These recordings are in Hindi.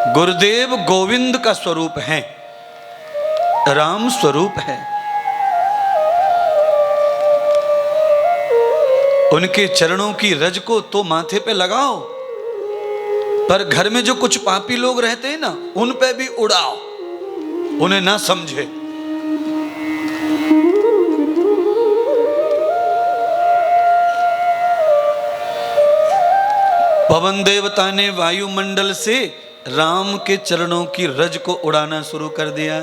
गुरुदेव गोविंद का स्वरूप है, राम स्वरूप है। उनके चरणों की रज को तो माथे पे लगाओ, पर घर में जो कुछ पापी लोग रहते हैं ना, उन पे भी उड़ाओ, उन्हें ना समझे। पवन देवता ने वायुमंडल से राम के चरणों की रज को उड़ाना शुरू कर दिया।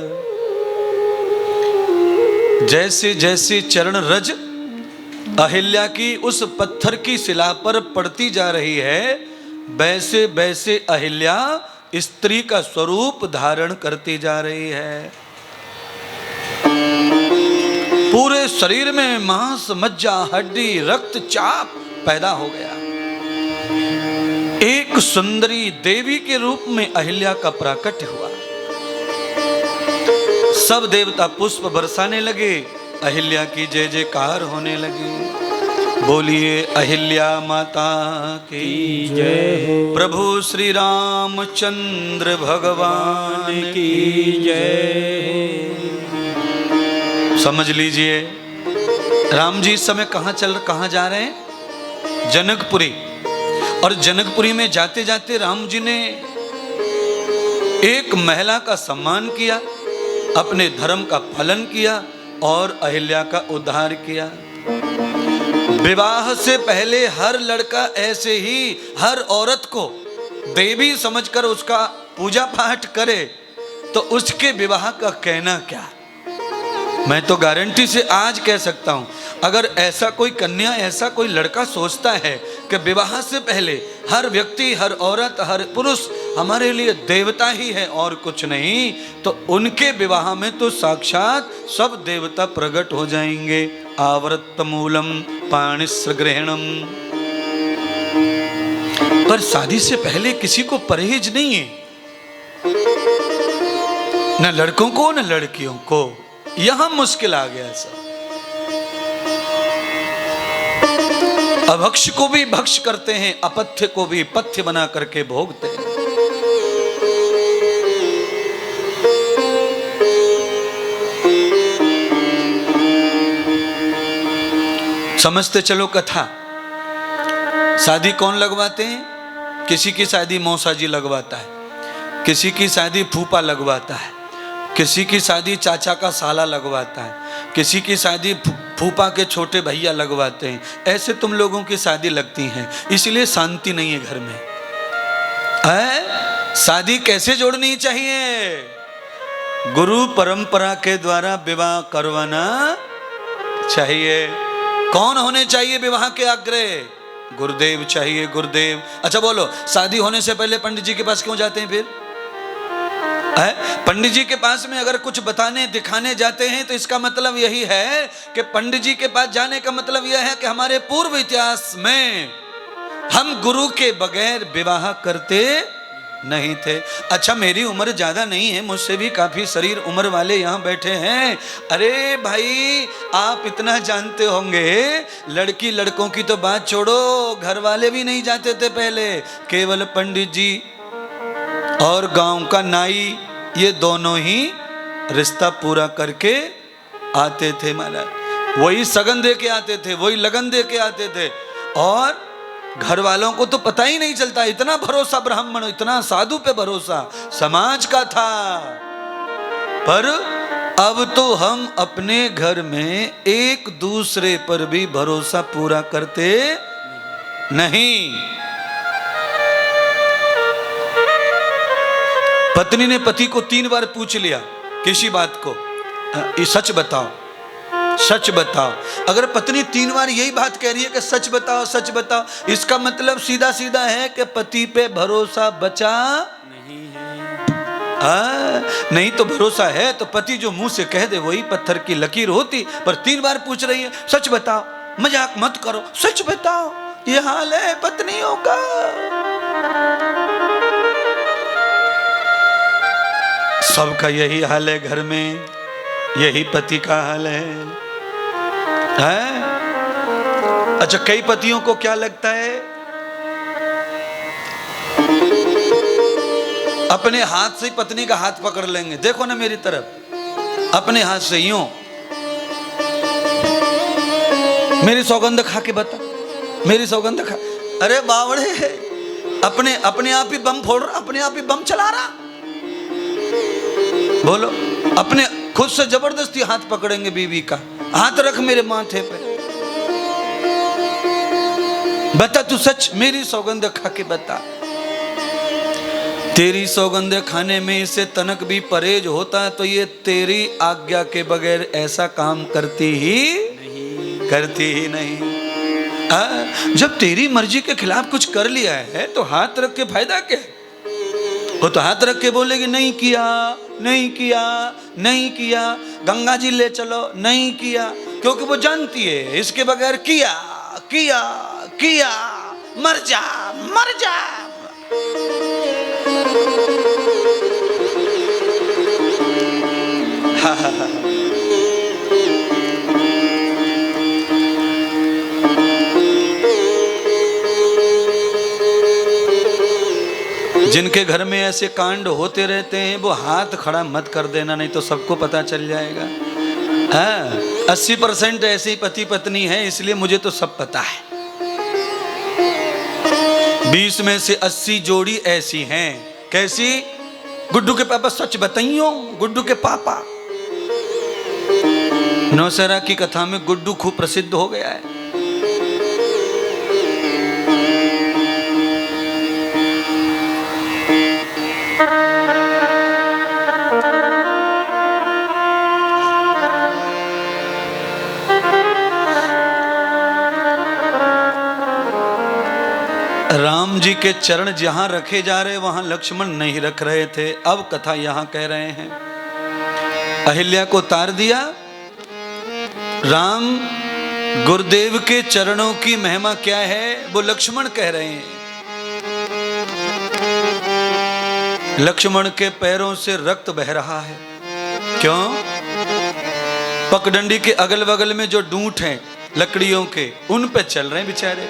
जैसे जैसे चरण रज अहिल्या की उस पत्थर की शिला पर पड़ती जा रही है, वैसे वैसे अहिल्या स्त्री का स्वरूप धारण करती जा रही है। पूरे शरीर में मांस, मज्जा, हड्डी, रक्तचाप पैदा हो गया। एक सुंदरी देवी के रूप में अहिल्या का प्राकट्य हुआ। सब देवता पुष्प बरसाने लगे, अहिल्या की जय जयकार होने लगी। बोलिए अहिल्या माता की जय, प्रभु श्री रामचंद्र भगवान की जय। समझ लीजिए, राम जी इस समय कहाँ जा रहे हैं? जनकपुरी। और जनकपुरी में जाते जाते राम जी ने एक महिला का सम्मान किया, अपने धर्म का पालन किया और अहिल्या का उद्धार किया। विवाह से पहले हर लड़का ऐसे ही हर औरत को देवी समझकर उसका पूजा पाठ करे, तो उसके विवाह का कहना क्या। मैं तो गारंटी से आज कह सकता हूं, अगर ऐसा कोई कन्या, ऐसा कोई लड़का सोचता है कि विवाह से पहले हर व्यक्ति, हर औरत, हर पुरुष हमारे लिए देवता ही है और कुछ नहीं, तो उनके विवाह में तो साक्षात सब देवता प्रकट हो जाएंगे। आवृत्त मूलम पाणिस्र ग्रहणम। पर शादी से पहले किसी को परहेज नहीं है, न लड़कों को न लड़कियों को। यहां मुश्किल आ गया सब। अभक्ष को भी भक्ष करते हैं, अपथ्य को भी पथ्य बना करके भोगते हैं। समझते चलो कथा। शादी कौन लगवाते हैं? किसी की शादी मौसा जी लगवाता है, किसी की शादी फूफा लगवाता है, किसी की शादी चाचा का साला लगवाता है, किसी की शादी फूफा के छोटे भैया लगवाते हैं। ऐसे तुम लोगों की शादी लगती हैं, इसलिए शांति नहीं है घर में। शादी कैसे जोड़नी चाहिए? गुरु परंपरा के द्वारा विवाह करवाना चाहिए। कौन होने चाहिए विवाह के अग्रह? गुरुदेव चाहिए, गुरुदेव। अच्छा बोलो, शादी होने से पहले पंडित जी के पास क्यों जाते हैं फिर? पंडित जी के पास में अगर कुछ बताने दिखाने जाते हैं तो इसका मतलब यही है कि पंडित जी के पास जाने का मतलब यह है कि हमारे पूर्व इतिहास में हम गुरु के बगैर विवाह करते नहीं थे। अच्छा, मेरी उम्र ज्यादा नहीं है, मुझसे भी काफी शरीर उम्र वाले यहाँ बैठे हैं। अरे भाई, आप इतना जानते होंगे, लड़की लड़कों की तो बात छोड़ो, घर वाले भी नहीं जाते थे पहले। केवल पंडित जी और गांव का नाई, ये दोनों ही रिश्ता पूरा करके आते थे। महाराज वही सगन दे के आते थे, वही लगन दे के आते थे, और घर वालों को तो पता ही नहीं चलता। इतना भरोसा ब्राह्मण, इतना साधु पे भरोसा समाज का था। पर अब तो हम अपने घर में एक दूसरे पर भी भरोसा पूरा करते नहीं। पत्नी ने पति को 3 बार पूछ लिया किसी बात को, ये सच बताओ, सच बताओ। अगर पत्नी 3 बार यही बात कह रही है कि सच बताओ, सच बताओ, इसका मतलब सीधा सीधा है कि पति पे भरोसा बचा नहीं है। नहीं तो भरोसा है तो पति जो मुंह से कह दे वही पत्थर की लकीर होती। पर 3 बार पूछ रही है, सच बताओ, मजाक मत करो, सच बताओ। ये हाल है पत्नियों का। सबका यही हाल है घर में, यही पति का हाल है। अच्छा, कई पतियों को क्या लगता है अपने हाथ से पत्नी का हाथ पकड़ लेंगे, देखो ना मेरी तरफ, अपने हाथ से यूं, मेरी सौगंध खा के बता, मेरी सौगंध खा। अरे बावड़े, अपने आप ही बम फोड़ रहा, अपने आप ही बम चला रहा। बोलो, अपने खुद से जबरदस्ती हाथ पकड़ेंगे बीवी का, हाथ रख मेरे माथे पे, बता तू सच, मेरी सौगंध खा के बता। तेरी सौगंध खाने में इसे तनक भी परहेज होता है तो ये तेरी आज्ञा के बगैर ऐसा काम करती ही नहीं। जब तेरी मर्जी के खिलाफ कुछ कर लिया है तो हाथ रख के फायदा क्या? वो तो हाथ रख के बोलेगी नहीं किया, नहीं किया, नहीं किया, गंगा जी ले चलो, नहीं किया, क्योंकि वो जानती है इसके बगैर किया किया किया मर जा मर जा। जिनके घर में ऐसे कांड होते रहते हैं वो हाथ खड़ा मत कर देना, नहीं तो सबको पता चल जाएगा। हाँ, 80% ऐसे पति पत्नी है, इसलिए मुझे तो सब पता है। 20 में से 80 जोड़ी ऐसी हैं। कैसी? गुड्डू के पापा, सच बताइयो, गुड्डू के पापा। नौशहरा की कथा में गुड्डू खूब प्रसिद्ध हो गया है। राम जी के चरण जहां रखे जा रहे वहां लक्ष्मण नहीं रख रहे थे। अब कथा यहां कह रहे हैं, अहिल्या को तार दिया। राम गुरुदेव के चरणों की महिमा क्या है वो लक्ष्मण कह रहे हैं। लक्ष्मण के पैरों से रक्त बह रहा है। क्यों? पगडंडी के अगल बगल में जो डूंट हैं लकड़ियों के, उन पे चल रहे हैं बेचारे।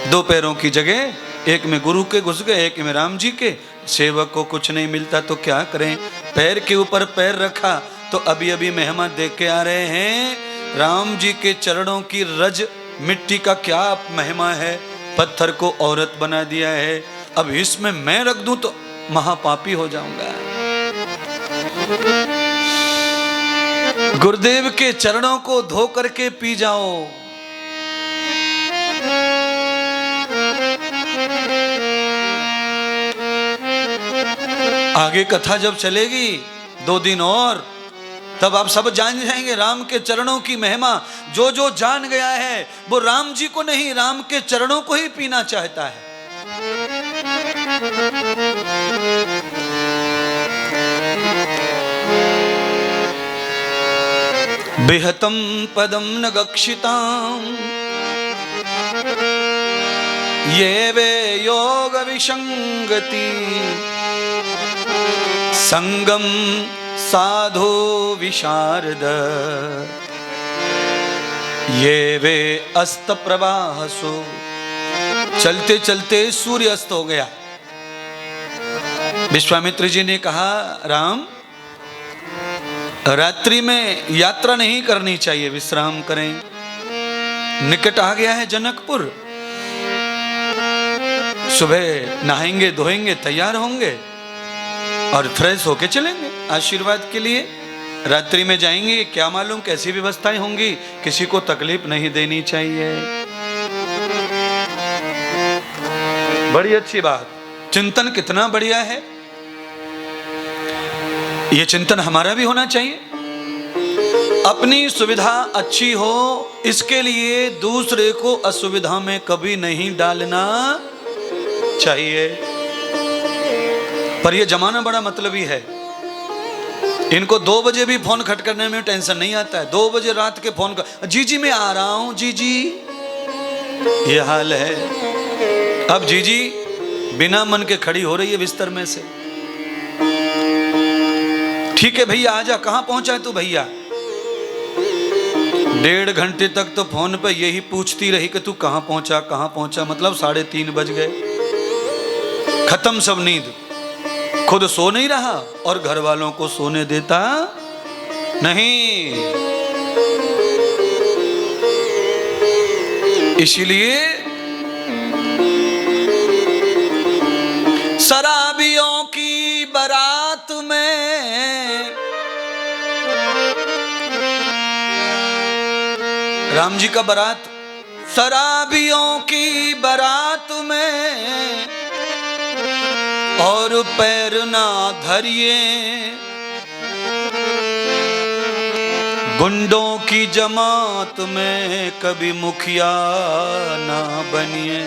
2 पैरों की जगह एक में गुरु के घुस गए, एक में राम जी के। सेवक को कुछ नहीं मिलता तो क्या करें, पैर के ऊपर पैर रखा तो अभी अभी महिमा देख के आ रहे हैं। राम जी के चरणों की रज मिट्टी का क्या महिमा है, पत्थर को औरत बना दिया है। अब इसमें मैं रख दूं तो महापापी हो जाऊंगा। गुरुदेव के चरणों को धो करके पी जाओ। आगे कथा जब चलेगी 2 दिन और, तब आप सब जान जाएंगे राम के चरणों की महिमा। जो जो जान गया है वो राम जी को नहीं, राम के चरणों को ही पीना चाहता है। बिहतम पदम न गक्षिताम ये वे योग विसंगति संगम साधो विशारद ये वे अस्त प्रवाहसो। चलते चलते सूर्य अस्त हो गया। विश्वामित्र जी ने कहा, राम रात्रि में यात्रा नहीं करनी चाहिए, विश्राम करें। निकट आ गया है जनकपुर, सुबह नहाएंगे धोएंगे तैयार होंगे और फ्रेश होके चलेंगे आशीर्वाद के लिए। रात्रि में जाएंगे, क्या मालूम कैसी व्यवस्थाएं होंगी, किसी को तकलीफ नहीं देनी चाहिए। बड़ी अच्छी बात, चिंतन कितना बढ़िया है। ये चिंतन हमारा भी होना चाहिए। अपनी सुविधा अच्छी हो इसके लिए दूसरे को असुविधा में कभी नहीं डालना चाहिए। पर यह जमाना बड़ा मतलबी है। इनको 2 बजे भी फोन खटखटाने में टेंशन नहीं आता है। 2 बजे रात के फोन कर, जीजी मैं आ रहा हूं जीजी, ये हाल है। अब जीजी बिना मन के खड़ी हो रही है बिस्तर में से। ठीक है भैया आजा, कहां पहुंचा है तू भैया? 1.5 घंटे तक तो फोन पे यही पूछती रही कि तू कहां पहुंचा, मतलब 3:30 बज गए। खत्म सब नींद। खुद सो नहीं रहा और घर वालों को सोने देता नहीं। इसीलिए शराबियों की बारात में राम जी का बारात, शराबियों की बारात में और पैर ना धरिए, गुंडों की जमात में कभी मुखिया ना बनिए।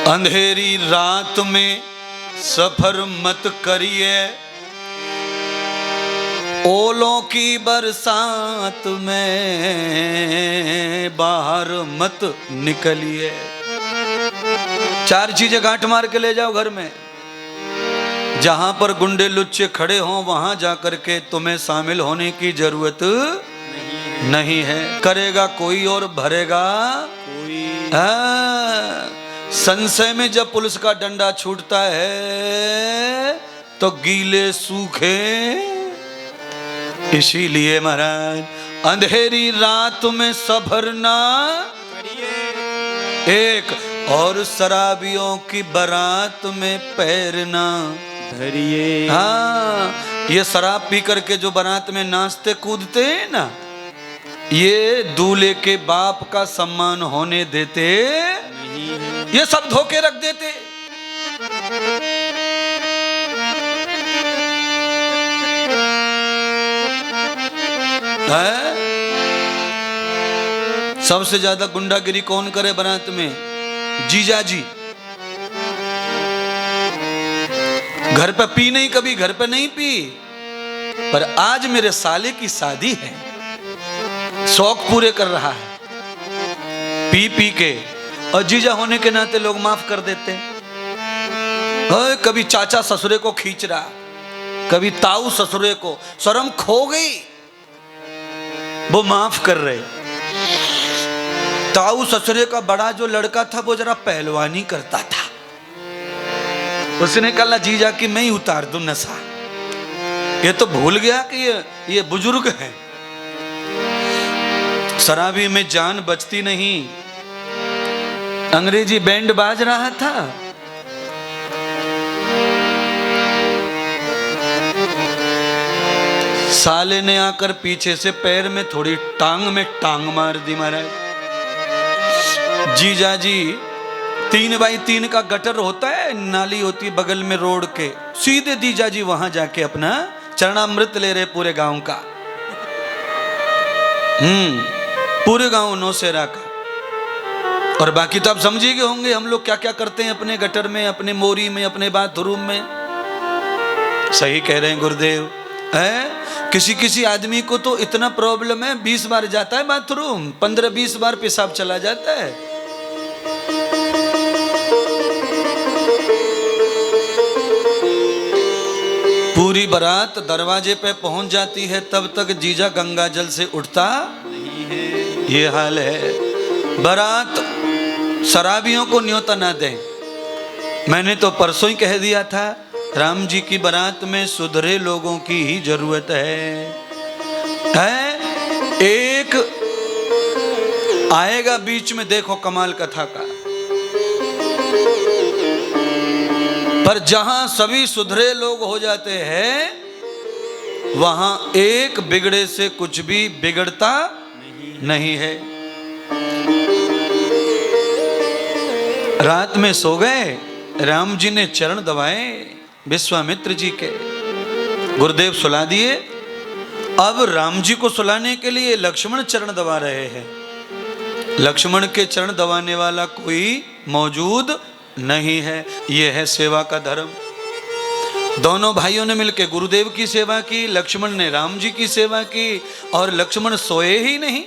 अंधेरी रात में सफर मत करिए, ओलों की बरसात में बाहर मत निकलिए। 4 चीजें गांठ मार के ले जाओ घर में। जहां पर गुंडे लुच्चे खड़े हों वहां जाकर के तुम्हें शामिल होने की जरूरत नहीं है। करेगा कोई और भरेगा कोई। संशय में जब पुलिस का डंडा छूटता है तो गीले सूखे। इसीलिए महाराज अंधेरी रात में सफर ना करिए, एक और शराबियों की बारात में पैर ना धरिए। हाँ, ये शराब पी करके जो बारात में नाचते कूदते हैं ना, ये दूल्हे के बाप का सम्मान होने देते नहीं है। ये सब धोखे रख देते। है? सबसे ज्यादा गुंडागिरी कौन करे बारात में? जीजाजी। घर पे पी नहीं, कभी घर पे नहीं पी, पर आज मेरे साले की शादी है, शौक पूरे कर रहा है पी पी के। और जीजा होने के नाते लोग माफ कर देते हैं। कभी चाचा ससुरे को खींच रहा, कभी ताऊ ससुरे को, शर्म खो गई, वो माफ कर रहे। ताऊ ससुरे का बड़ा जो लड़का था वो जरा पहलवानी करता था, उसने कहा जीजा कि मैं ही उतार दूं नशा। ये तो भूल गया कि ये बुजुर्ग है। शराबी में जान बचती नहीं। अंग्रेजी बैंड बाज रहा था, साले ने आकर पीछे से पैर में थोड़ी टांग में टांग मार दी महाराज। जीजा जी 3x3 का गटर होता है, नाली होती बगल में रोड के, सीधे जीजा जी वहां जाके अपना चरणामृत ले रहे पूरे गांव का। पूरे गांव नौशेरा का। और बाकी तो आप समझे गए होंगे हम लोग क्या क्या करते हैं अपने गटर में, अपने मोरी में, अपने बाथरूम में। सही कह रहे हैं गुरुदेव। है किसी किसी आदमी को तो इतना प्रॉब्लम है 20 बार जाता है बाथरूम, 15-20 बार पेशाब चला जाता है। पूरी बारात दरवाजे पे पहुंच जाती है, तब तक जीजा गंगा जल से उठता नहीं है। ये हाल है। बारात शराबियों को न्योता ना दें। मैंने तो परसों ही कह दिया था, राम जी की बारात में सुधरे लोगों की ही जरूरत है। एक आएगा बीच में, देखो कमाल कथा का। पर जहां सभी सुधरे लोग हो जाते हैं वहां एक बिगड़े से कुछ भी बिगड़ता नहीं है। रात में सो गए, राम जी ने चरण दबाए विश्वामित्र जी के, गुरुदेव सुला दिए। अब राम जी को सुलाने के लिए लक्ष्मण चरण दबा रहे हैं। लक्ष्मण के चरण दबाने वाला कोई मौजूद नहीं है। यह है सेवा का धर्म। दोनों भाइयों ने मिलकर गुरुदेव की सेवा की, लक्ष्मण ने राम जी की सेवा की, और लक्ष्मण सोए ही नहीं।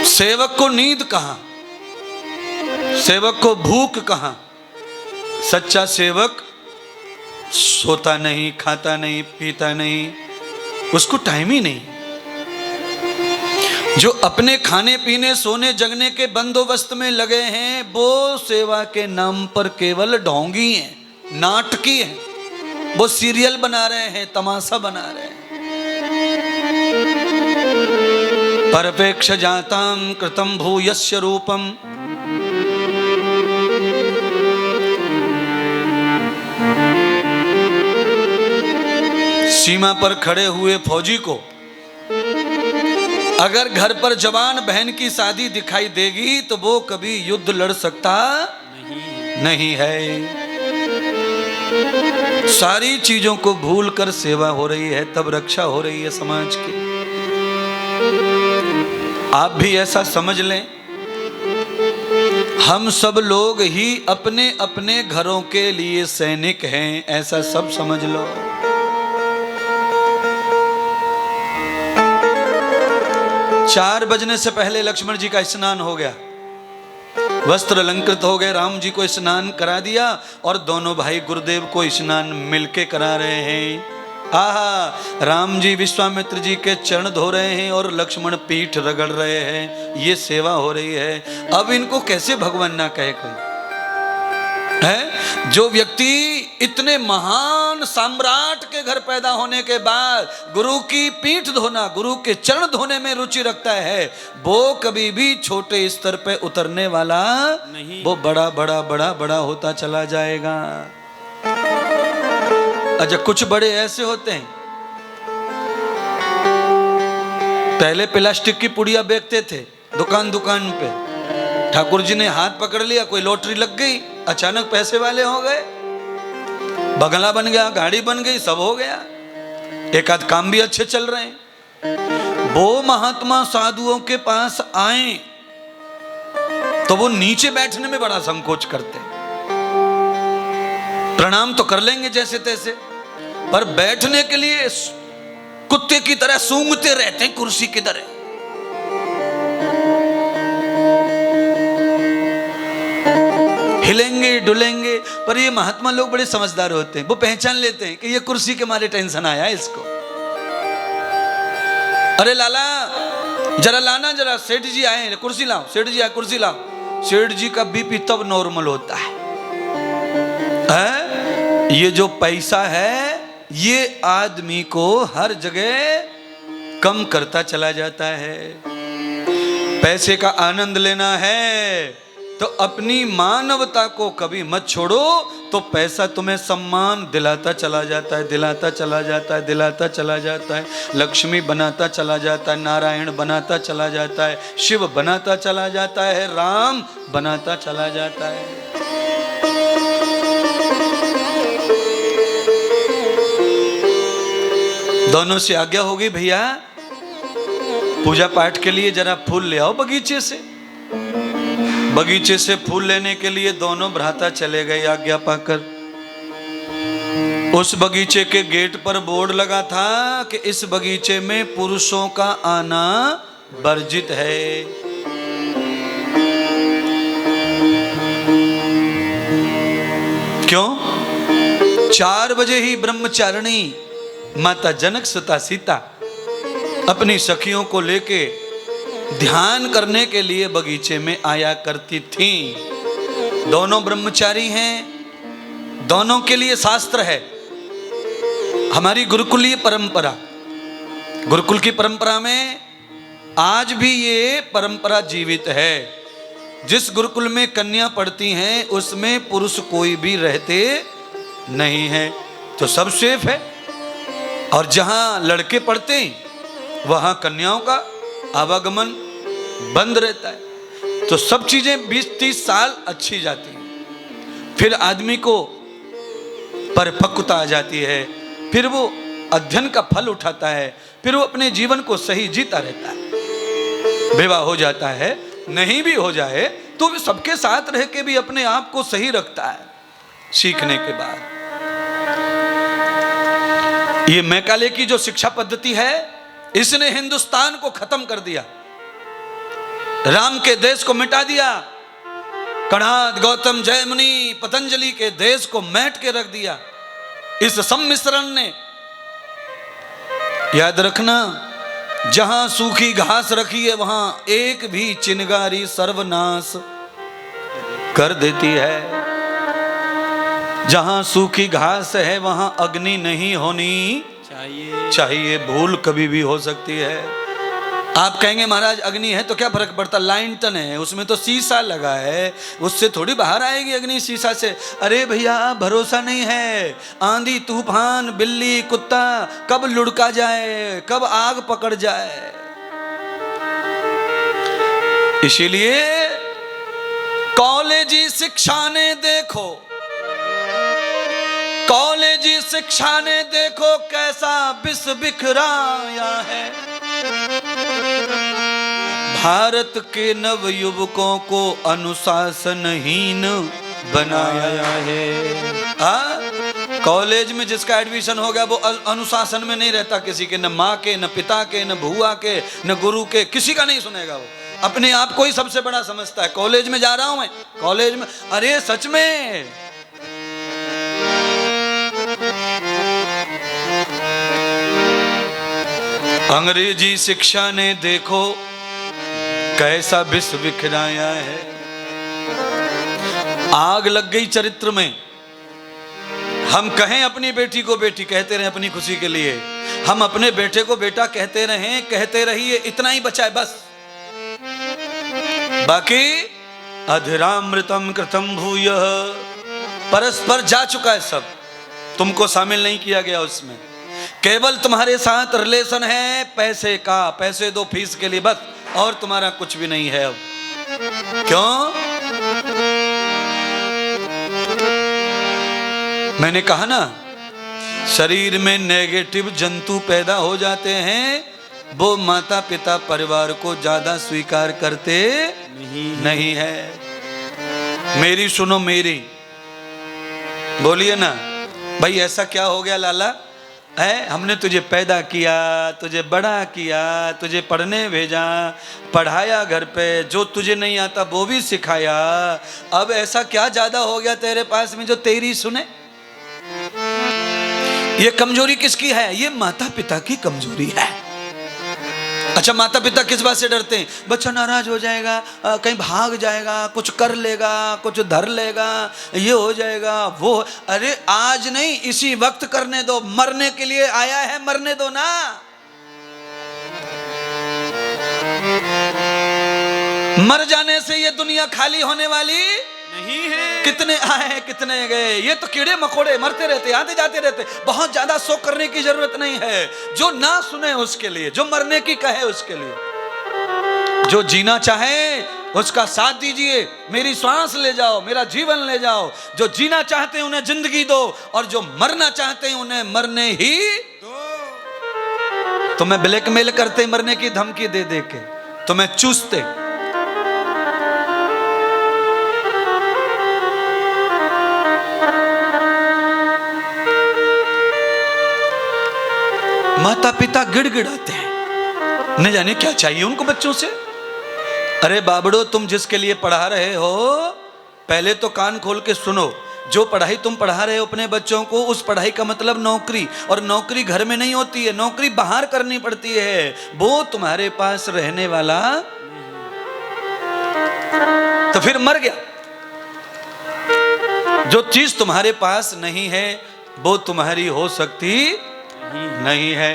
सेवक को नींद कहां, सेवक को भूख कहां। सच्चा सेवक सोता नहीं, खाता नहीं, पीता नहीं, उसको टाइम ही नहीं। जो अपने खाने पीने सोने जगने के बंदोबस्त में लगे हैं वो सेवा के नाम पर केवल ढोंगी हैं, नाटकी हैं। वो सीरियल बना रहे हैं, तमाशा बना रहे हैं। परपेक्ष जातां कृतं भूयस्य रूपम, सीमा पर खड़े हुए फौजी को अगर घर पर जवान बहन की शादी दिखाई देगी तो वो कभी युद्ध लड़ सकता नहीं है। सारी चीजों को भूलकर सेवा हो रही है, तब रक्षा हो रही है समाज की। आप भी ऐसा समझ लें, हम सब लोग ही अपने अपने घरों के लिए सैनिक हैं, ऐसा सब समझ लो। चार बजने से पहले लक्ष्मण जी का स्नान हो गया, वस्त्र अलंकृत हो गए, राम जी को स्नान करा दिया और दोनों भाई गुरुदेव को स्नान मिलके करा रहे हैं। आहा, राम जी विश्वामित्र जी के चरण धो रहे हैं और लक्ष्मण पीठ रगड़ रहे हैं, ये सेवा हो रही है। अब इनको कैसे भगवान ना कहे कोई है? जो व्यक्ति इतने महान सम्राट के घर पैदा होने के बाद गुरु की पीठ धोना, गुरु के चरण धोने में रुचि रखता है, वो कभी भी छोटे स्तर पे उतरने वाला नहीं, वो बड़ा बड़ा बड़ा बड़ा होता चला जाएगा। अच्छा, कुछ बड़े ऐसे होते हैं, पहले प्लास्टिक की पुड़िया बेचते थे दुकान दुकान पे, ठाकुर जी ने हाथ पकड़ लिया, कोई लॉटरी लग गई, अचानक पैसे वाले हो गए, बंगला बन गया, गाड़ी बन गई, सब हो गया, एक आध काम भी अच्छे चल रहे हैं। वो महात्मा साधुओं के पास आए तो वो नीचे बैठने में बड़ा संकोच करते हैं। प्रणाम तो कर लेंगे जैसे तैसे, पर बैठने के लिए कुत्ते की तरह सूंघते रहते हैं कुर्सी की तरह। हिलेंगे डुलेंगे, पर ये महात्मा लोग बड़े समझदार होते हैं, वो पहचान लेते हैं कि ये कुर्सी के मारे टेंशन आया है इसको। अरे लाला जरा लाना, जरा सेठ जी आए, कुर्सी लाओ, सेठ जी आए कुर्सी लाओ। सेठ जी का बीपी तब नॉर्मल होता है। ये जो पैसा है ये आदमी को हर जगह कम करता चला जाता है। पैसे का आनंद लेना है तो अपनी मानवता को कभी मत छोड़ो, तो पैसा तुम्हें सम्मान दिलाता चला जाता है, दिलाता चला जाता है, दिलाता चला जाता है, लक्ष्मी बनाता चला जाता है, नारायण बनाता चला जाता है, शिव बनाता चला जाता है, राम बनाता चला जाता है। दोनों से आज्ञा होगी, भैया पूजा पाठ के लिए जरा फूल ले आओ बगीचे से। बगीचे से फूल लेने के लिए दोनों भ्राता चले गए आज्ञा पाकर। उस बगीचे के गेट पर बोर्ड लगा था कि इस बगीचे में पुरुषों का आना वर्जित है। क्यों? 4 बजे ही ब्रह्मचारिणी माता जनक सुता सीता अपनी सखियों को लेके ध्यान करने के लिए बगीचे में आया करती थी। दोनों ब्रह्मचारी हैं, दोनों के लिए शास्त्र है। हमारी गुरुकुलीय परंपरा, गुरुकुल की परंपरा में आज भी ये परंपरा जीवित है। जिस गुरुकुल में कन्या पढ़ती हैं उसमें पुरुष कोई भी रहते नहीं है, तो सब सेफ है। और जहां लड़के पढ़ते हैं वहां कन्याओं का आवागमन बंद रहता है, तो सब चीजें 20-30 साल अच्छी जाती हैं। फिर आदमी को परिपक्वता आ जाती है, फिर वो अध्ययन का फल उठाता है, फिर वो अपने जीवन को सही जीता रहता है। विवाह हो जाता है, नहीं भी हो जाए तो भी सबके साथ रह के भी अपने आप को सही रखता है सीखने के बाद। ये मैकाले की जो शिक्षा पद्धति है, इसने हिंदुस्तान को खत्म कर दिया, राम के देश को मिटा दिया, कणाद, गौतम, जयमुनि, पतंजलि के देश को मैट के रख दिया इस सम्मिश्रण ने। याद रखना, जहां सूखी घास रखी है वहां एक भी चिनगारी सर्वनाश कर देती है। जहां सूखी घास है वहां अग्नि नहीं होनी चाहिए। भूल कभी भी हो सकती है। आप कहेंगे महाराज अग्नि है तो क्या फर्क पड़ता, लाइटन है उसमें तो शीशा लगा है, उससे थोड़ी बाहर आएगी अग्नि शीशा से। अरे भैया भरोसा नहीं है, आंधी तूफान बिल्ली कुत्ता कब लुढ़का जाए, कब आग पकड़ जाए। इसीलिए कॉलेजी शिक्षा ने देखो, कॉलेजी शिक्षा ने देखो कैसा विष बिखराया है। भारत के नव युवकों को अनुशासनहीन बनाया है। कॉलेज में जिसका एडमिशन हो गया वो अनुशासन में नहीं रहता, किसी के, न माँ के, न पिता के, न भुआ के, न गुरु के, किसी का नहीं सुनेगा। वो अपने आप को ही सबसे बड़ा समझता है। कॉलेज में जा रहा हूं मैं, कॉलेज में, अरे सच में अंग्रेजी शिक्षा ने देखो कैसा विष बिखराया है। आग लग गई चरित्र में। हम कहें अपनी बेटी को बेटी, कहते रहे अपनी खुशी के लिए, हम अपने बेटे को बेटा कहते रहें, कहते रहिए, इतना ही बचा है बस। बाकी अधरामृतम कृतम भूयः, परस्पर जा चुका है सब, तुमको शामिल नहीं किया गया उसमें। केवल तुम्हारे साथ रिलेशन है पैसे का, पैसे दो फीस के लिए बस, और तुम्हारा कुछ भी नहीं है अब। क्यों? मैंने कहा ना, शरीर में नेगेटिव जंतु पैदा हो जाते हैं, वो माता पिता परिवार को ज्यादा स्वीकार करते नहीं है। मेरी सुनो, मेरी बोलिए ना भाई, ऐसा क्या हो गया लाला है, हमने तुझे पैदा किया, तुझे बड़ा किया, तुझे पढ़ने भेजा, पढ़ाया घर पे, जो तुझे नहीं आता वो भी सिखाया, अब ऐसा क्या ज्यादा हो गया तेरे पास में जो तेरी सुने? ये कमजोरी किसकी है? ये माता पिता की कमजोरी है। अच्छा, माता पिता किस बात से डरते हैं? बच्चा नाराज हो जाएगा, कहीं भाग जाएगा, कुछ कर लेगा, कुछ धर लेगा, ये हो जाएगा वो। अरे आज नहीं, इसी वक्त करने दो, मरने के लिए आया है, मरने दो ना। मर जाने से ये दुनिया खाली होने वाली नहीं है। कितने आए कितने गए, ये तो कीड़े मकोड़े मरते रहते, आते जाते रहते। बहुत ज्यादा शोक करने की जरूरत नहीं है। जो ना सुने उसके लिए, जो मरने की कहे उसके लिए, जो जीना चाहे उसका साथ दीजिए। मेरी सांस ले जाओ, मेरा जीवन ले जाओ। जो जीना चाहते हैं उन्हें जिंदगी दो, और जो मरना चाहते हैं उन्हें मरने ही दो। तुम्हें ब्लैकमेल करते, मरने की धमकी दे दे के तुम्हें चूसते। माता पिता गिड़गिड़ाते हैं, न जाने क्या चाहिए उनको बच्चों से। अरे बाबड़ो, तुम जिसके लिए पढ़ा रहे हो पहले तो कान खोल के सुनो। जो पढ़ाई तुम पढ़ा रहे हो अपने बच्चों को, उस पढ़ाई का मतलब नौकरी, और नौकरी घर में नहीं होती है, नौकरी बाहर करनी पड़ती है। वो तुम्हारे पास रहने वाला तो फिर मर गया। जो चीज तुम्हारे पास नहीं है वो तुम्हारी हो सकती नहीं है।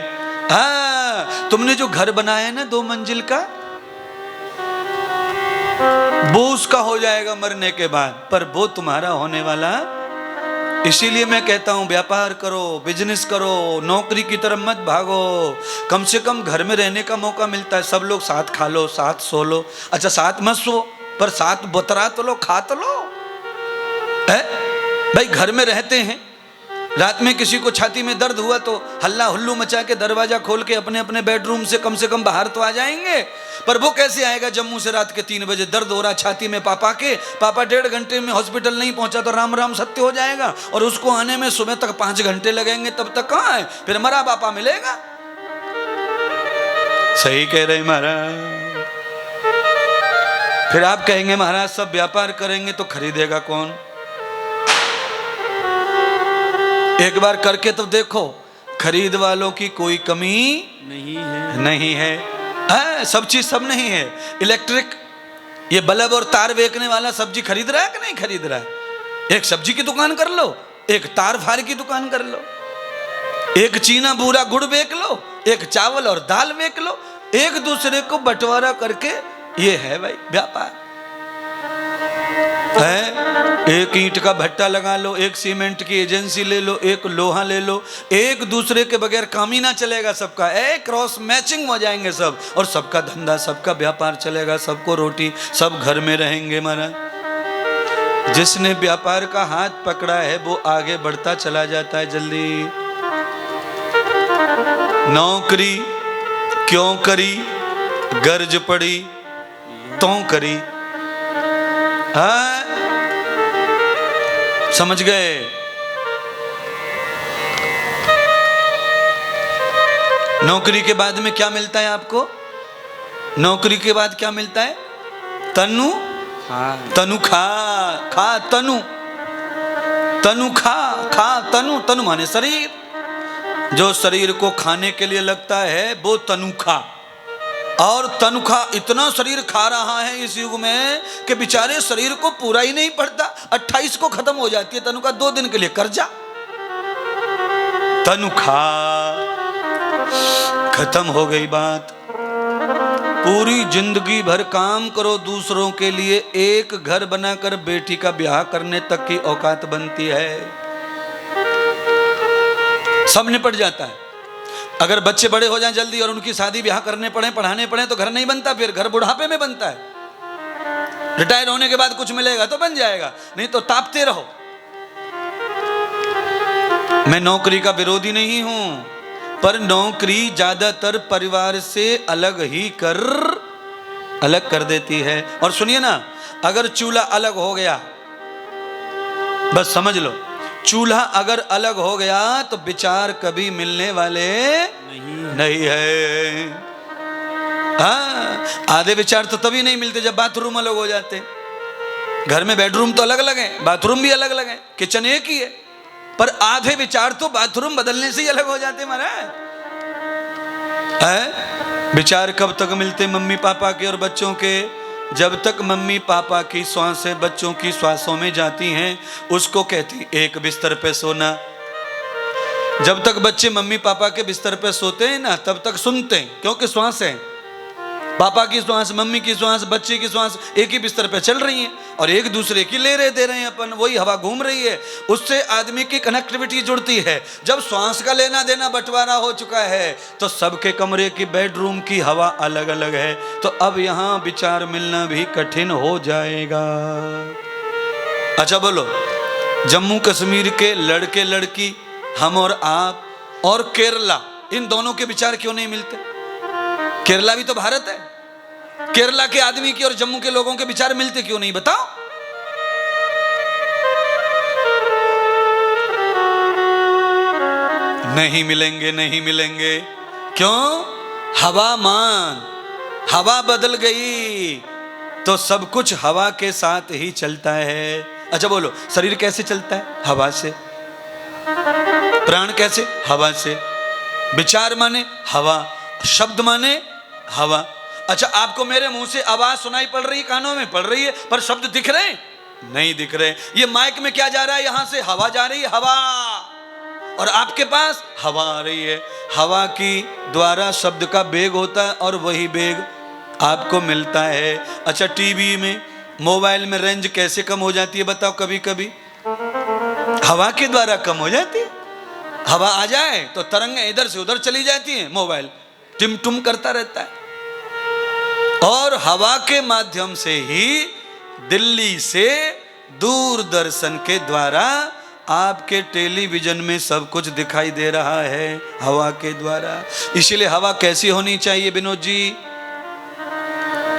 हाँ, तुमने जो घर बनाया है ना 2 मंजिल का, वो उसका हो जाएगा मरने के बाद, पर वो तुम्हारा होने वाला। इसीलिए मैं कहता हूं व्यापार करो, बिजनेस करो, नौकरी की तरफ मत भागो। कम से कम घर में रहने का मौका मिलता है, सब लोग साथ खा लो, साथ सो लो। अच्छा, साथ मत सो, पर साथ बतरा तो लो, खा तो लो। है भाई, घर में रहते हैं, रात में किसी को छाती में दर्द हुआ तो हल्ला हुल्लू मचा के दरवाजा खोल के अपने अपने बेडरूम से कम बाहर तो आ जाएंगे। पर वो कैसे आएगा जम्मू से रात के 3 बजे दर्द हो रहा छाती में पापा के, पापा 1.5 घंटे में हॉस्पिटल नहीं पहुंचा तो राम राम सत्य हो जाएगा, और उसको आने में सुबह तक 5 घंटे लगेंगे, तब तक कहाँ है? फिर मरा पापा मिलेगा। सही कह रहे महाराज। फिर आप कहेंगे महाराज सब व्यापार करेंगे तो खरीदेगा कौन? एक बार करके तो देखो। खरीद वालों की कोई कमी नहीं है। सब चीज सब नहीं है। इलेक्ट्रिक ये बल्ब और तार बेचने वाला सब्जी खरीद रहा है कि नहीं खरीद रहा है? एक सब्जी की दुकान कर लो, एक तार फार की दुकान कर लो, एक चीना बूरा गुड़ बेच लो, एक चावल और दाल बेच लो, एक दूसरे को बंटवारा करके ये है भाई व्यापार है। एक ईंट का भट्टा लगा लो, एक सीमेंट की एजेंसी ले लो, एक लोहा ले लो, एक दूसरे के बगैर काम ही ना चलेगा सबका। क्रॉस मैचिंग हो जाएंगे सब और सबका धंधा सबका व्यापार चलेगा, सबको रोटी, सब घर में रहेंगे महाराज। जिसने व्यापार का हाथ पकड़ा है वो आगे बढ़ता चला जाता है जल्दी। नौकरी क्यों करी, गर्ज पड़ी तो करी। समझ गए? नौकरी के बाद में क्या मिलता है आपको? नौकरी के बाद क्या मिलता है? तनु तनु खा तनु तनु खा तनु। तनु माने शरीर। जो शरीर को खाने के लिए लगता है वो तनुखा। और तनुखा इतना शरीर खा रहा है इस युग में कि बेचारे शरीर को पूरा ही नहीं पड़ता। 28 को खत्म हो जाती है तनुखा, 2 दिन के लिए कर्जा। तनुखा खत्म हो गई बात। पूरी जिंदगी भर काम करो दूसरों के लिए, एक घर बनाकर बेटी का ब्याह करने तक की औकात बनती है। सब निपट जाता है। अगर बच्चे बड़े हो जाएं जल्दी और उनकी शादी ब्याह करने पड़े, पढ़ाने पड़े तो घर नहीं बनता, फिर घर बुढ़ापे में बनता है। रिटायर होने के बाद कुछ मिलेगा तो बन जाएगा, नहीं तो तापते रहो। मैं नौकरी का विरोधी नहीं हूं, पर नौकरी ज्यादातर परिवार से अलग कर देती है। और सुनिए ना, अगर चूल्हा अलग हो गया, बस समझ लो, चूल्हा अगर अलग हो गया तो विचार कभी मिलने वाले नहीं है। आधे विचार तो तभी नहीं मिलते जब बाथरूम अलग हो जाते। घर में बेडरूम तो अलग अलग है, बाथरूम भी अलग अलग है, किचन एक ही है, पर आधे विचार तो बाथरूम बदलने से ही अलग हो जाते महाराज। विचार कब तक मिलते मम्मी पापा के और बच्चों के? जब तक मम्मी पापा की श्वासें बच्चों की श्वासों में जाती हैं, उसको कहती एक बिस्तर पे सोना। जब तक बच्चे मम्मी पापा के बिस्तर पे सोते हैं ना, तब तक सुनते हैं, क्योंकि श्वास है। पापा की श्वास, मम्मी की श्वास, बच्चे की श्वास एक ही बिस्तर पे चल रही है और एक दूसरे की ले रहे दे रहे हैं अपन, वही हवा घूम रही है, उससे आदमी की कनेक्टिविटी जुड़ती है। जब श्वास का लेना देना बंटवारा हो चुका है तो सबके कमरे की बेडरूम की हवा अलग अलग है, तो अब यहाँ विचार मिलना भी कठिन हो जाएगा। अच्छा बोलो, जम्मू कश्मीर के लड़के लड़की, हम और आप, और केरला, इन दोनों के विचार क्यों नहीं मिलते? केरला भी तो भारत है। केरला के आदमी की और जम्मू के लोगों के विचार मिलते क्यों नहीं, बताओ? नहीं मिलेंगे, नहीं मिलेंगे। क्यों? हवामान, हवा बदल गई तो सब कुछ हवा के साथ ही चलता है। अच्छा बोलो, शरीर कैसे चलता है? हवा से। प्राण कैसे? हवा से। विचार माने हवा, शब्द माने हवा। अच्छा, आपको मेरे मुंह से आवाज सुनाई पड़ रही, कानों में पड़ रही है, पर शब्द दिख रहे हैं? नहीं दिख रहे। ये माइक में क्या जा रहा है? यहां से हवा जा रही है, हवा, और आपके पास हवा आ रही है। हवा की द्वारा शब्द का वेग होता है और वही वेग आपको मिलता है। अच्छा, टीवी में, मोबाइल में रेंज कैसे कम हो जाती है बताओ? कभी कभी हवा के द्वारा कम हो जाती है। हवा आ जाए तो तरंगें इधर से उधर चली जाती हैं, मोबाइल टिम करता रहता है। और हवा के माध्यम से ही दिल्ली से दूरदर्शन के द्वारा आपके टेलीविजन में सब कुछ दिखाई दे रहा है, हवा के द्वारा। इसलिए हवा कैसी होनी चाहिए विनोद जी?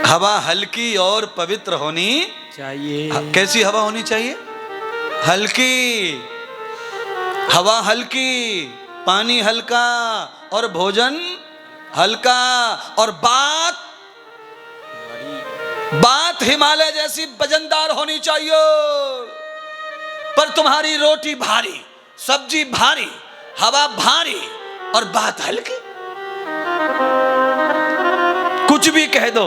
हवा हल्की और पवित्र होनी चाहिए। कैसी हवा होनी चाहिए? हल्की हवा, हल्की, पानी हल्का और भोजन हल्का, और बात हिमालय जैसी वजनदार होनी चाहिए। पर तुम्हारी रोटी भारी, सब्जी भारी, हवा भारी, और बात हल्की, कुछ भी कह दो